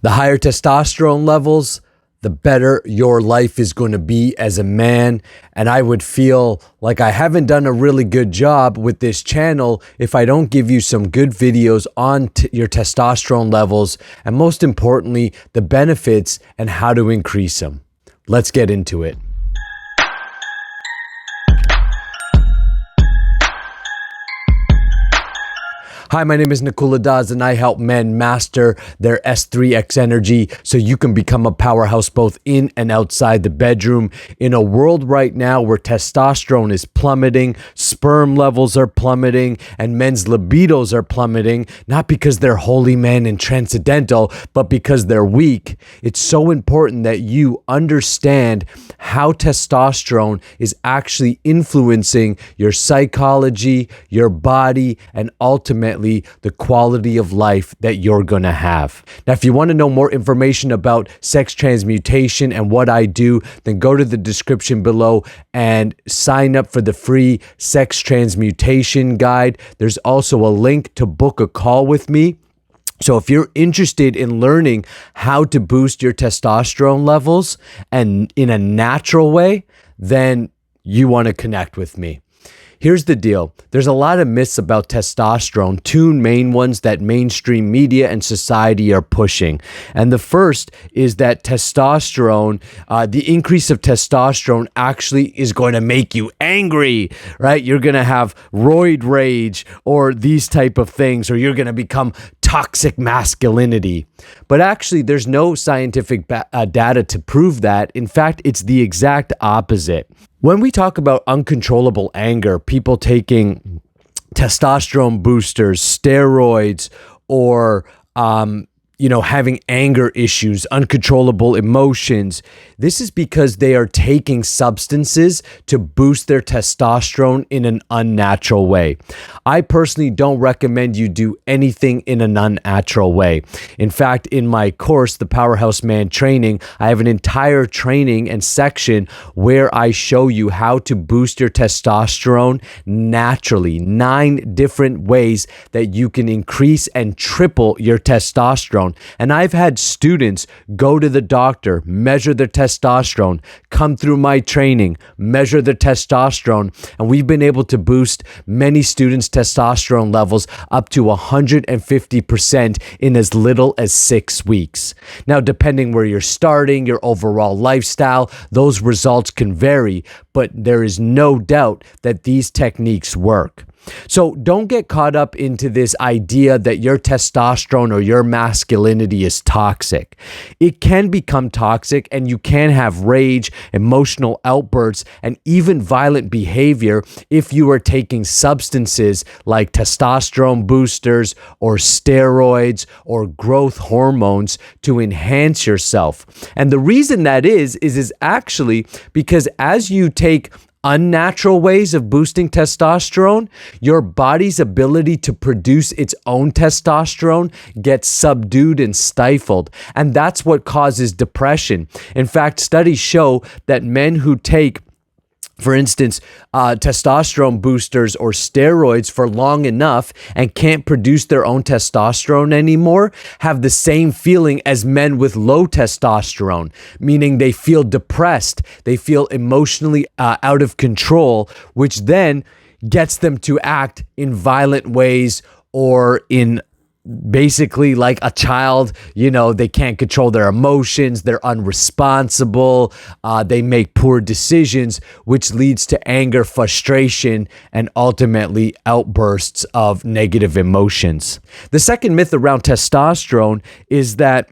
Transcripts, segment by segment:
The higher testosterone levels, the better your life is going to be as a man. And I would feel like I haven't done a really good job with this channel if I don't give you some good videos on your testosterone levels, and most importantly, the benefits and how to increase them. Let's get into it. Hi, my name is Nakula, and I help men master their S3X energy so you can become a powerhouse both in and outside the bedroom. In a world right now where testosterone is plummeting, sperm levels are plummeting, and men's libidos are plummeting, not because they're holy men and transcendental, but because they're weak, it's so important that you understand how testosterone is actually influencing your psychology, your body, and ultimately the quality of life that you're going to have. Now, if you want to know more information about sex transmutation and what I do, then go to the description below and sign up for the free sex transmutation guide. There's also a link to book a call with me. So if you're interested in learning how to boost your testosterone levels and in a natural way, then you want to connect with me. Here's the deal. There's a lot of myths about testosterone, two main ones that mainstream media and society are pushing. And the first is that testosterone, the increase of testosterone actually is going to make you angry, right? You're going to have roid rage or these type of things, or you're going to become toxic masculinity. But actually, there's no scientific data to prove that. In fact, it's the exact opposite. When we talk about uncontrollable anger, people taking testosterone boosters, steroids, or having anger issues, uncontrollable emotions, this is because they are taking substances to boost their testosterone in an unnatural way. I personally don't recommend you do anything in an unnatural way. In fact, in my course, the Powerhouse Man Training, I have an entire training and section where I show you how to boost your testosterone naturally. 9 different ways that you can increase and triple your testosterone. And I've had students go to the doctor, measure their testosterone, come through my training, measure their testosterone, and we've been able to boost many students' testosterone levels up to 150% in as little as 6 weeks. Now, depending where you're starting, your overall lifestyle, those results can vary, but there is no doubt that these techniques work. So don't get caught up into this idea that your testosterone or your masculinity is toxic. It can become toxic, and you can have rage, emotional outbursts, and even violent behavior if you are taking substances like testosterone boosters or steroids or growth hormones to enhance yourself. And the reason that is actually because as you take unnatural ways of boosting testosterone, your body's ability to produce its own testosterone gets subdued and stifled. And that's what causes depression. In fact, studies show that men who take, for instance, testosterone boosters or steroids for long enough and can't produce their own testosterone anymore have the same feeling as men with low testosterone, meaning they feel depressed, they feel emotionally out of control, which then gets them to act in violent ways or in basically like a child. They can't control their emotions, they're unresponsible, they make poor decisions, which leads to anger, frustration, and ultimately outbursts of negative emotions. The second myth around testosterone is that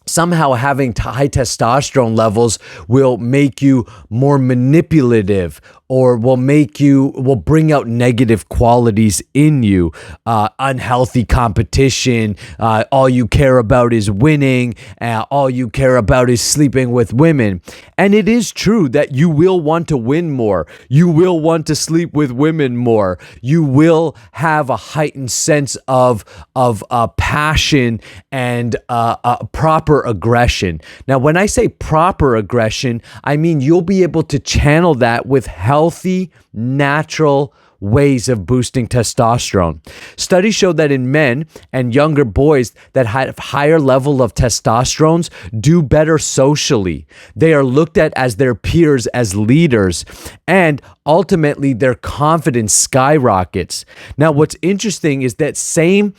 somehow having high testosterone levels will make you more manipulative or will bring out negative qualities in you. Unhealthy competition, all you care about is winning, all you care about is sleeping with women. And it is true that you will want to win more. You will want to sleep with women more. You will have a heightened sense of passion and proper aggression. Now, when I say proper aggression, I mean you'll be able to channel that with healthy, natural ways of boosting testosterone. Studies show that in men and younger boys that have higher level of testosterone do better socially. They are looked at as their peers, as leaders, and ultimately their confidence skyrockets. Now, what's interesting is that same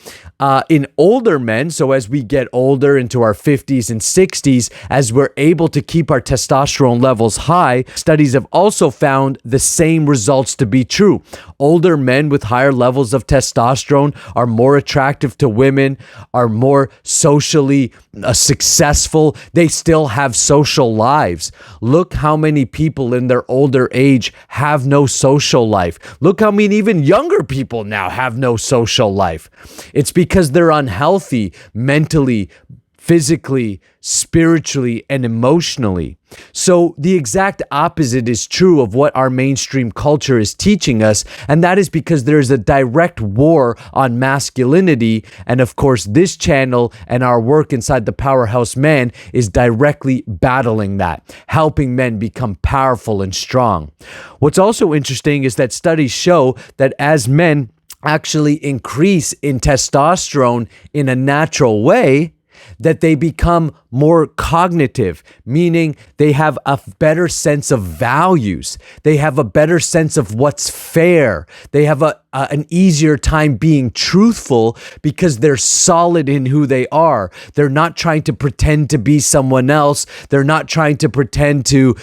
in older men, so as we get older into our 50s and 60s, as we're able to keep our testosterone levels high, studies have also found the same results to be true. Older men with higher levels of testosterone are more attractive to women, are more socially successful. They still have social lives. Look how many people in their older age have no social life. Look how many even younger people now have no social life. It's because they're unhealthy mentally, physically, spiritually, and emotionally. So the exact opposite is true of what our mainstream culture is teaching us, and that is because there's a direct war on masculinity, and of course this channel and our work inside the Powerhouse Man is directly battling that, helping men become powerful and strong. What's also interesting is that studies show that as men actually increase in testosterone in a natural way, that they become more cognitive, meaning they have a better sense of values. They have a better sense of what's fair. They have an easier time being truthful because they're solid in who they are. They're not trying to pretend to be someone else. They're not trying to pretend to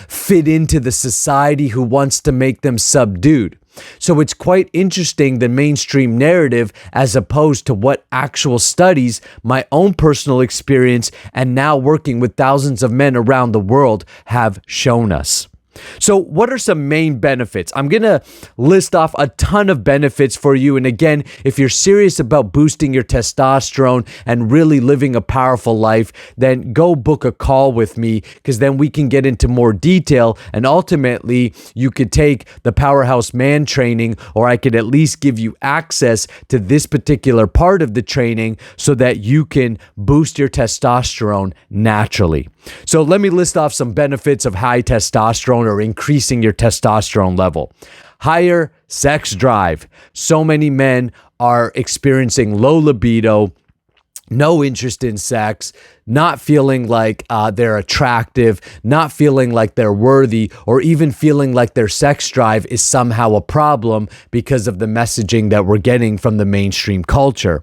fit into the society who wants to make them subdued. So it's quite interesting, the mainstream narrative, as opposed to what actual studies, my own personal experience, and now working with thousands of men around the world have shown us. So what are some main benefits? I'm going to list off a ton of benefits for you. And again, if you're serious about boosting your testosterone and really living a powerful life, then go book a call with me, because then we can get into more detail. And ultimately, you could take the Powerhouse Man training, or I could at least give you access to this particular part of the training so that you can boost your testosterone naturally. So let me list off some benefits of high testosterone or increasing your testosterone level. Higher sex drive. So many men are experiencing low libido, no interest in sex, not feeling like they're attractive, not feeling like they're worthy, or even feeling like their sex drive is somehow a problem because of the messaging that we're getting from the mainstream culture.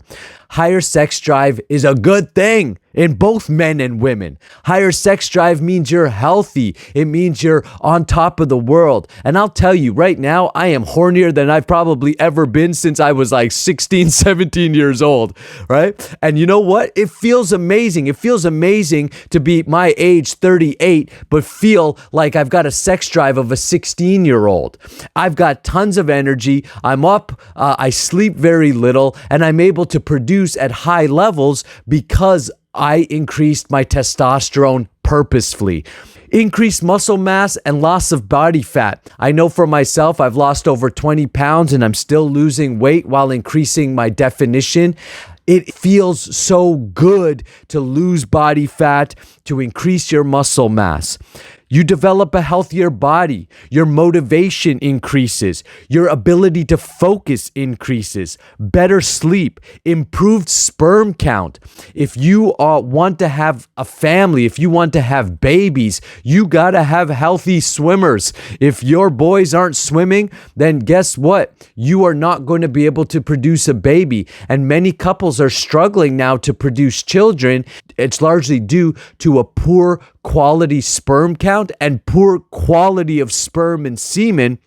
Higher sex drive is a good thing in both men and women. Higher sex drive means you're healthy. It means you're on top of the world. And I'll tell you right now, I am hornier than I've probably ever been since I was like 16, 17 years old, right? And you know what? It feels amazing. It feels amazing to be my age, 38, but feel like I've got a sex drive of a 16-year-old. I've got tons of energy. I'm up. I sleep very little, and I'm able to produce at high levels because I increased my testosterone purposefully. Increased muscle mass and loss of body fat. I know for myself, I've lost over 20 pounds and I'm still losing weight while increasing my definition. It feels so good to lose body fat, to increase your muscle mass. You develop a healthier body. Your motivation increases. Your ability to focus increases. Better sleep. Improved sperm count. If you want to have a family, if you want to have babies, you gotta have healthy swimmers. If your boys aren't swimming, then guess what? You are not going to be able to produce a baby. And many couples are struggling now to produce children. It's largely due to a poor quality sperm count and poor quality of sperm and semen,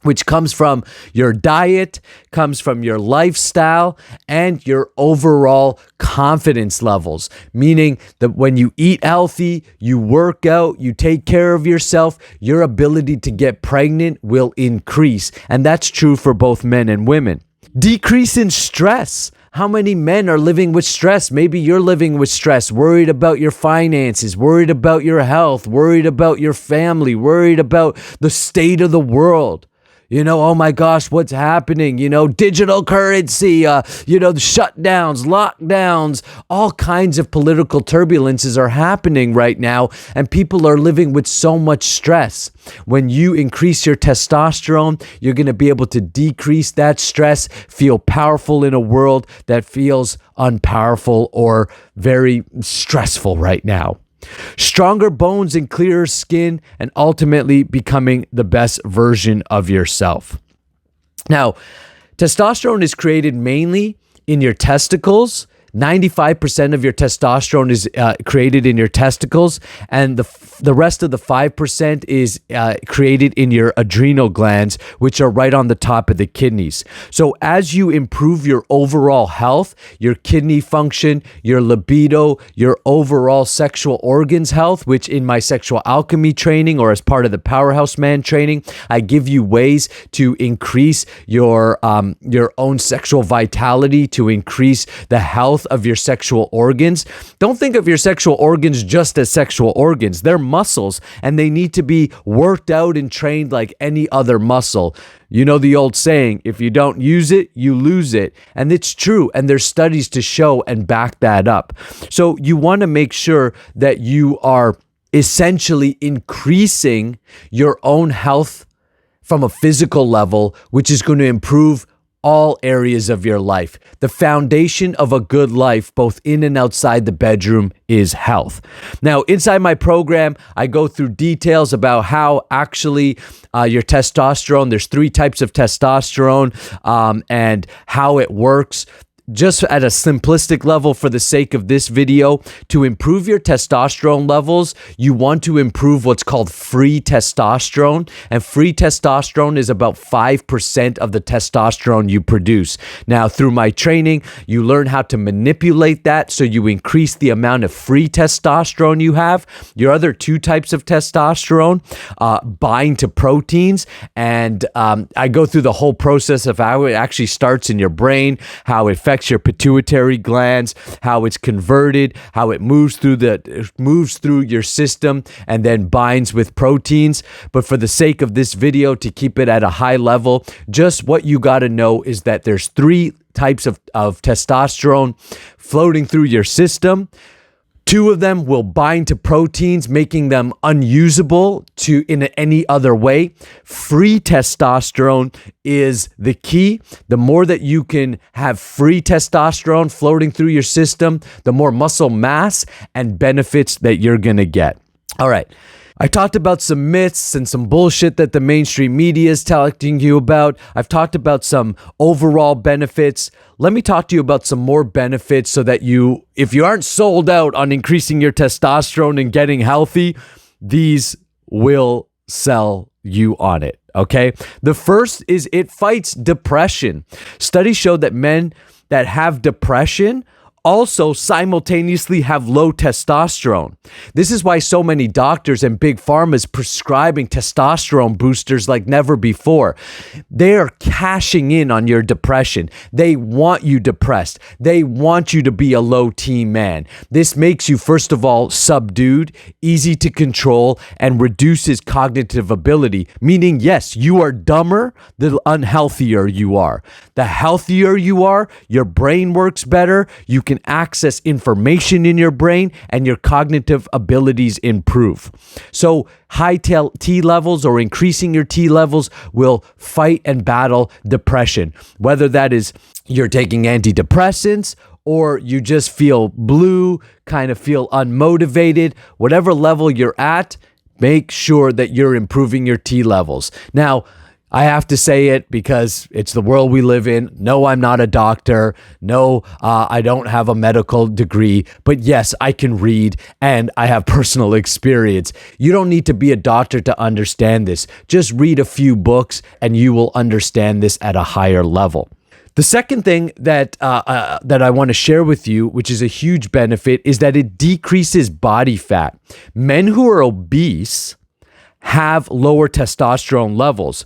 which comes from your diet, comes from your lifestyle, and your overall confidence levels. Meaning that when you eat healthy, you work out, you take care of yourself, your ability to get pregnant will increase. And that's true for both men and women. Decrease in stress. How many men are living with stress? Maybe you're living with stress, worried about your finances, worried about your health, worried about your family, worried about the state of the world. Oh my gosh, what's happening? Digital currency, the shutdowns, lockdowns, all kinds of political turbulences are happening right now, and people are living with so much stress. When you increase your testosterone, you're going to be able to decrease that stress, feel powerful in a world that feels unpowerful or very stressful right now. Stronger bones and clearer skin, and ultimately becoming the best version of yourself. Now, testosterone is created mainly in your testicles. 95% of your testosterone is created in your testicles, and the rest of the 5% is created in your adrenal glands, which are right on the top of the kidneys. So as you improve your overall health, your kidney function, your libido, your overall sexual organs health, which in my sexual alchemy training or as part of the Powerhouse Man training, I give you ways to increase your own sexual vitality, to increase the health of your sexual organs. Don't think of your sexual organs just as sexual organs. They're muscles, and they need to be worked out and trained like any other muscle. You know the old saying, if you don't use it, you lose it. And it's true. And there's studies to show and back that up. So you want to make sure that you are essentially increasing your own health from a physical level, which is going to improve all areas of your life. The foundation of a good life, both in and outside the bedroom, is health. Now, inside my program, I go through details about how actually your testosterone, there's 3 types of testosterone, and how it works. Just at a simplistic level for the sake of this video, to improve your testosterone levels, you want to improve what's called free testosterone. And free testosterone is about 5% of the testosterone you produce. Now, through my training, you learn how to manipulate that so you increase the amount of free testosterone you have. Your other 2 types of testosterone bind to proteins. And I go through the whole process of how it actually starts in your brain, how it affects your pituitary glands, how it's converted, how it moves through your system and then binds with proteins. But for the sake of this video, to keep it at a high level, just what you got to know is that there's 3 types of testosterone floating through your system. 2 of them will bind to proteins, making them unusable in any other way. Free testosterone is the key. The more that you can have free testosterone floating through your system, the more muscle mass and benefits that you're going to get. All right. I talked about some myths and some bullshit that the mainstream media is telling you about. I've talked about some overall benefits. Let me talk to you about some more benefits so that if you aren't sold out on increasing your testosterone and getting healthy, these will sell you on it, okay? The first is it fights depression. Studies show that men that have depression also simultaneously have low testosterone. This is why so many doctors and big pharma is prescribing testosterone boosters like never before. They are cashing in on your depression. They want you depressed. They want you to be a low T man. This makes you, first of all, subdued, easy to control, and reduces cognitive ability, meaning, yes, you are dumber the unhealthier you are. The healthier you are, your brain works better, you can access information in your brain, and your cognitive abilities improve. So high T levels or increasing your T levels will fight and battle depression, whether that is you're taking antidepressants or you just feel blue, kind of feel unmotivated, whatever level you're at, make sure that you're improving your T levels. Now, I have to say it because it's the world we live in. No, I'm not a doctor. No, I don't have a medical degree. But yes, I can read and I have personal experience. You don't need to be a doctor to understand this. Just read a few books and you will understand this at a higher level. The second thing that I want to share with you, which is a huge benefit, is that it decreases body fat. Men who are obese have lower testosterone levels.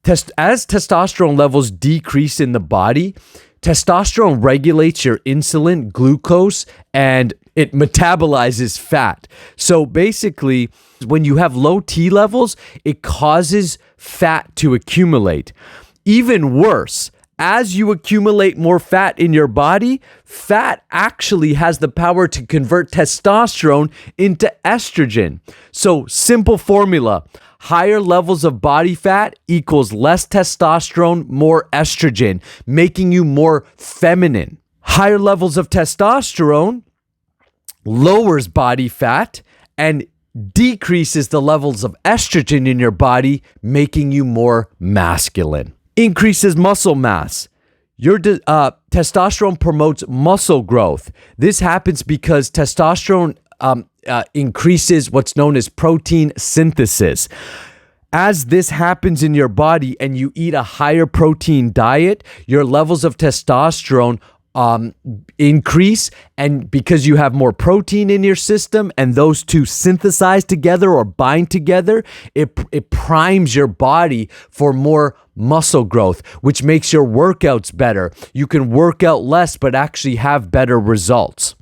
As testosterone levels decrease in the body, testosterone regulates your insulin, glucose, and it metabolizes fat. So basically, when you have low T levels, it causes fat to accumulate. Even worse, as you accumulate more fat in your body, fat actually has the power to convert testosterone into estrogen. So, simple formula: higher levels of body fat equals less testosterone, more estrogen, making you more feminine. Higher levels of testosterone lowers body fat and decreases the levels of estrogen in your body, making you more masculine. Increases muscle mass. Your testosterone promotes muscle growth. This happens because testosterone increases what's known as protein synthesis. As this happens in your body and you eat a higher protein diet, your levels of testosterone increase, and because you have more protein in your system and those two synthesize together or bind together, it primes your body for more muscle growth, which makes your workouts better. You can work out less but actually have better results.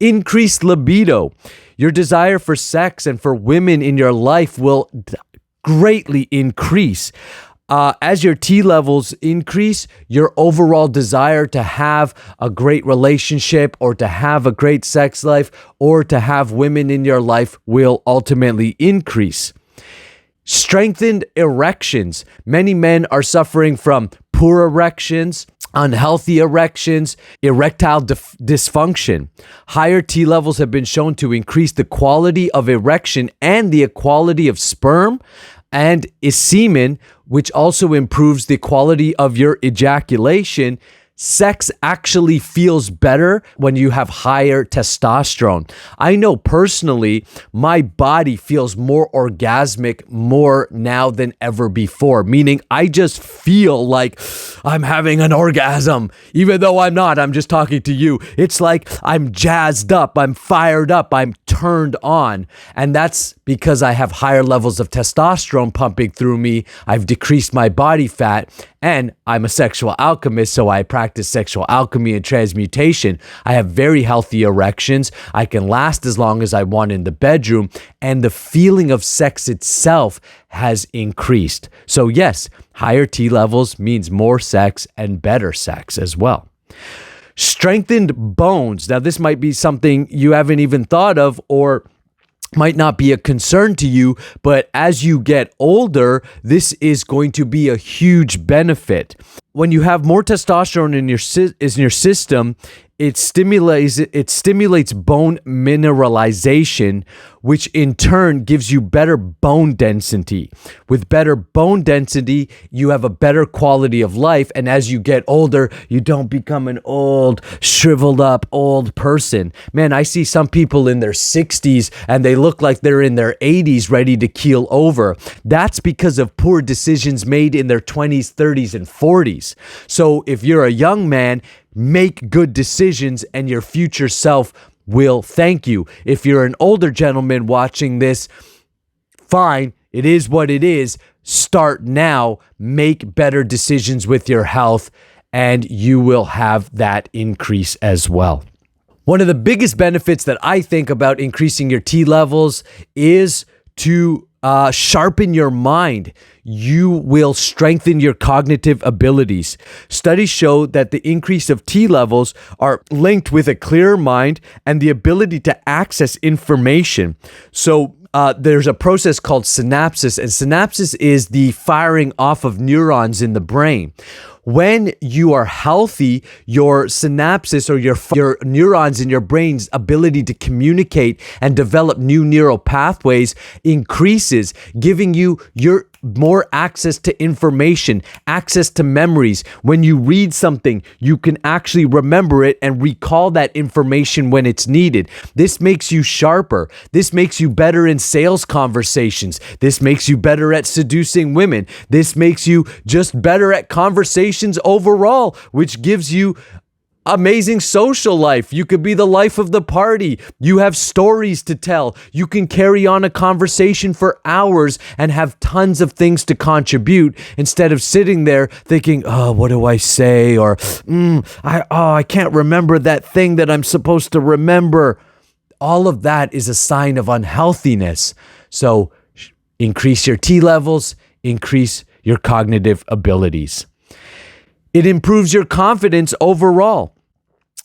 Increased libido. Your desire for sex and for women in your life will greatly increase. As your T levels increase, your overall desire to have a great relationship or to have a great sex life or to have women in your life will ultimately increase. Strengthened erections. Many men are suffering from poor erections, unhealthy erections, erectile dysfunction. Higher T levels have been shown to increase the quality of erection and the quality of sperm and semen, which also improves the quality of your ejaculation. Sex actually feels better when you have higher testosterone. I know personally, my body feels more orgasmic more now than ever before, meaning I just feel like I'm having an orgasm, even though I'm not. I'm just talking to you. It's like I'm jazzed up, I'm fired up, I'm turned on. And that's because I have higher levels of testosterone pumping through me. I've decreased my body fat, and I'm a sexual alchemist, so I practice sexual alchemy and transmutation. I have very healthy erections. I can last as long as I want in the bedroom, and the feeling of sex itself has increased. So yes, higher T levels means more sex and better sex as well. Strengthened bones. Now, this might be something you haven't even thought of or might not be a concern to you, but as you get older, this is going to be a huge benefit. When you have more testosterone in your system, it stimulates bone mineralization, which in turn gives you better bone density. With better bone density, you have a better quality of life, and as you get older, you don't become an old, shriveled up old person. Man, I see some people in their 60s and they look like they're in their 80s ready to keel over. That's because of poor decisions made in their 20s, 30s, and 40s. So if you're a young man, make good decisions and your future self will thank you. If you're an older gentleman watching this, fine, it is what it is. Start now, make better decisions with your health, and you will have that increase as well. One of the biggest benefits that I think about increasing your T levels is to sharpen your mind. You will strengthen your cognitive abilities. Studies show that the increase of T levels are linked with a clearer mind and the ability to access information. So there's a process called synapses, and synapses is the firing off of neurons in the brain. When you are healthy, your synapses or your neurons in your brain's ability to communicate and develop new neural pathways increases, giving you more access to information, access to memories. When you read something, you can actually remember it and recall that information when it's needed. This makes you sharper. This makes you better in sales conversations. This makes you better at seducing women. This makes you just better at conversations overall, which gives you amazing social life. You could be the life of the party. You have stories to tell. You can carry on a conversation for hours and have tons of things to contribute instead of sitting there thinking, oh, what do I say? Or, I can't remember that thing that I'm supposed to remember. All of that is a sign of unhealthiness. So increase your T levels, increase your cognitive abilities. It improves your confidence overall.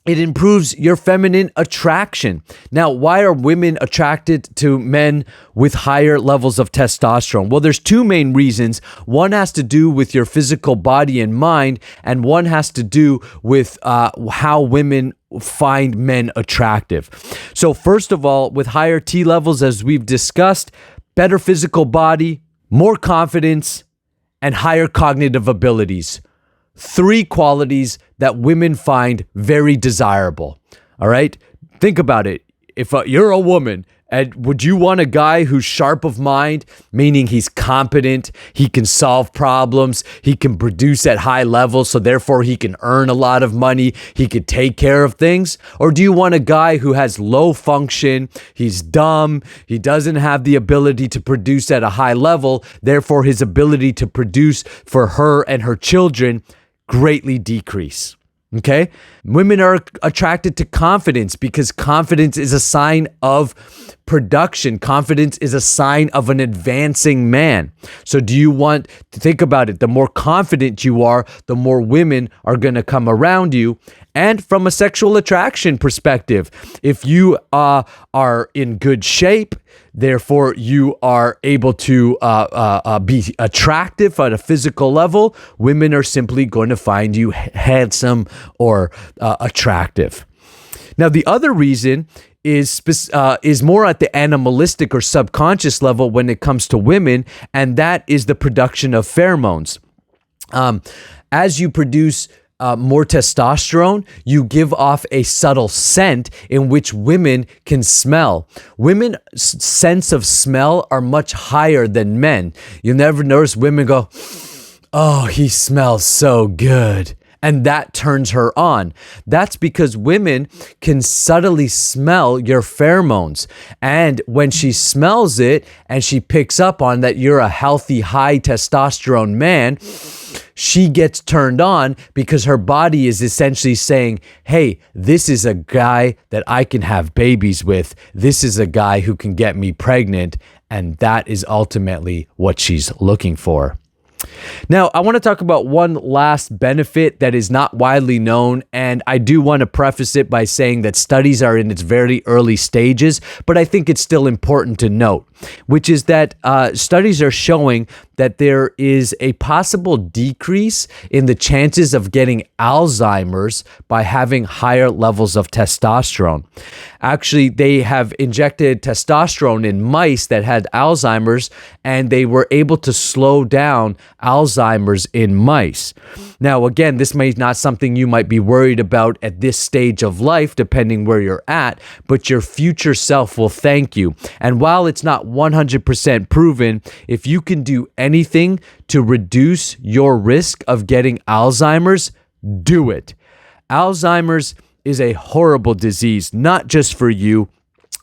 It improves your feminine attraction. Now, why are women attracted to men with higher levels of testosterone? Well, there's two main reasons. One has to do with your physical body and mind, and one has to do with how women find men attractive. So first of all, with higher T levels, as we've discussed, better physical body, more confidence, and higher cognitive abilities. Three qualities that women find very desirable. All right? Think about it. If you're a woman, and would you want a guy who's sharp of mind, meaning he's competent, he can solve problems, he can produce at high levels, so therefore he can earn a lot of money, he could take care of things? Or do you want a guy who has low function, he's dumb, he doesn't have the ability to produce at a high level, therefore his ability to produce for her and her children greatly decrease? Okay? Women are attracted to confidence because confidence is a sign of production. Confidence is a sign of an advancing man. So do you want to think about it? The more confident you are, the more women are going to come around you. And from a sexual attraction perspective, if you are in good shape, therefore you are able to be attractive at a physical level, women are simply going to find you handsome or attractive. Now, the other reason is more at the animalistic or subconscious level when it comes to women, and that is the production of pheromones. As you produce more testosterone, you give off a subtle scent in which women can smell. Women's sense of smell are much higher than men. You'll never notice women go, oh, he smells so good. And that turns her on. That's because women can subtly smell your pheromones. And when she smells it and she picks up on that you're a healthy, high testosterone man, she gets turned on because her body is essentially saying, hey, this is a guy that I can have babies with. This is a guy who can get me pregnant. And that is ultimately what she's looking for. Now, I want to talk about one last benefit that is not widely known, and I do want to preface it by saying that studies are in its very early stages, but I think it's still important to note, which is that studies are showing that there is a possible decrease in the chances of getting Alzheimer's by having higher levels of testosterone. Actually, they have injected testosterone in mice that had Alzheimer's, and they were able to slow down Alzheimer's in mice. Now, again, this may not something you might be worried about at this stage of life, depending where you're at, but your future self will thank you. And while it's not 100% proven, if you can do anything to reduce your risk of getting Alzheimer's, do it. Alzheimer's is a horrible disease, not just for you,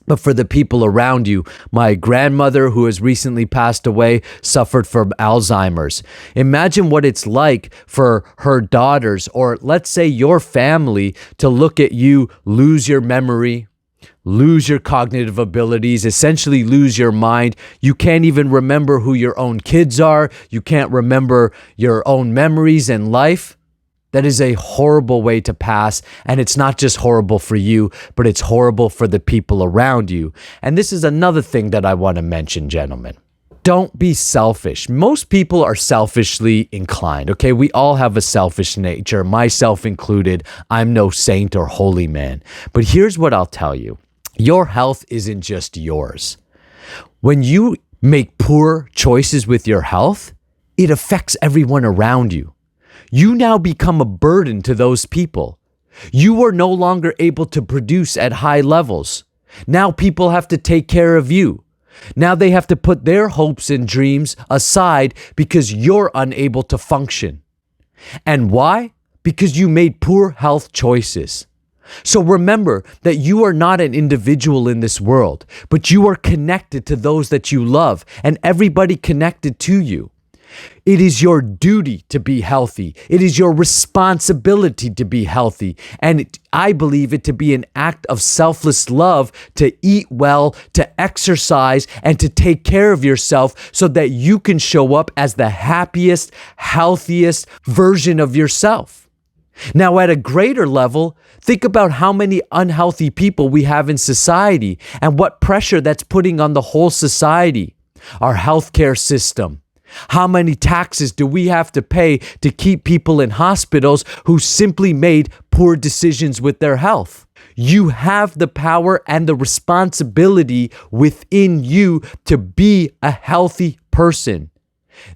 but for the people around you. My grandmother, who has recently passed away, suffered from Alzheimer's. Imagine what it's like for her daughters, or let's say your family, to look at you lose your memory, lose your cognitive abilities, essentially lose your mind. You can't even remember who your own kids are. You can't remember your own memories and life. That is a horrible way to pass, and it's not just horrible for you, but it's horrible for the people around you. And this is another thing that I want to mention, gentlemen. Don't be selfish. Most people are selfishly inclined, okay? We all have a selfish nature, myself included. I'm no saint or holy man. But here's what I'll tell you. Your health isn't just yours. When you make poor choices with your health, it affects everyone around you. You now become a burden to those people. You are no longer able to produce at high levels. Now people have to take care of you. Now they have to put their hopes and dreams aside because you're unable to function. And why? because you made poor health choices. So remember that you are not an individual in this world, but you are connected to those that you love and everybody connected to you. It is your duty to be healthy. It is your responsibility to be healthy. And I believe it to be an act of selfless love to eat well, to exercise, and to take care of yourself so that you can show up as the happiest, healthiest version of yourself. Now, at a greater level, think about how many unhealthy people we have in society and what pressure that's putting on the whole society. Our healthcare system. How many taxes do we have to pay to keep people in hospitals who simply made poor decisions with their health? You have the power and the responsibility within you to be a healthy person.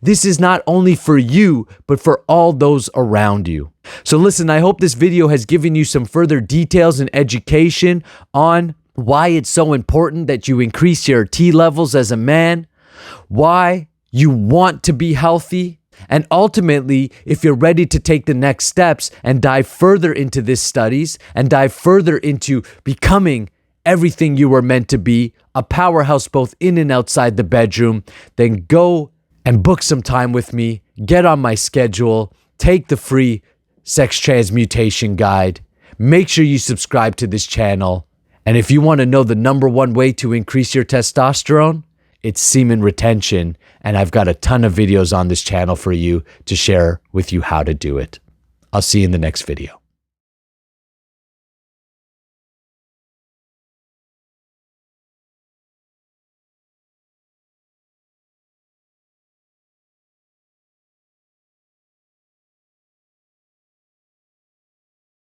This is not only for you, but for all those around you. So listen, I hope this video has given you some further details and education on why it's so important that you increase your T levels as a man, why you want to be healthy, and ultimately, if you're ready to take the next steps and dive further into these studies and dive further into becoming everything you were meant to be, a powerhouse both in and outside the bedroom, then go and book some time with me, get on my schedule, take the free sex transmutation guide, make sure you subscribe to this channel, and if you want to know the number one way to increase your testosterone, it's semen retention, and I've got a ton of videos on this channel for you to share with you how to do it. I'll see you in the next video.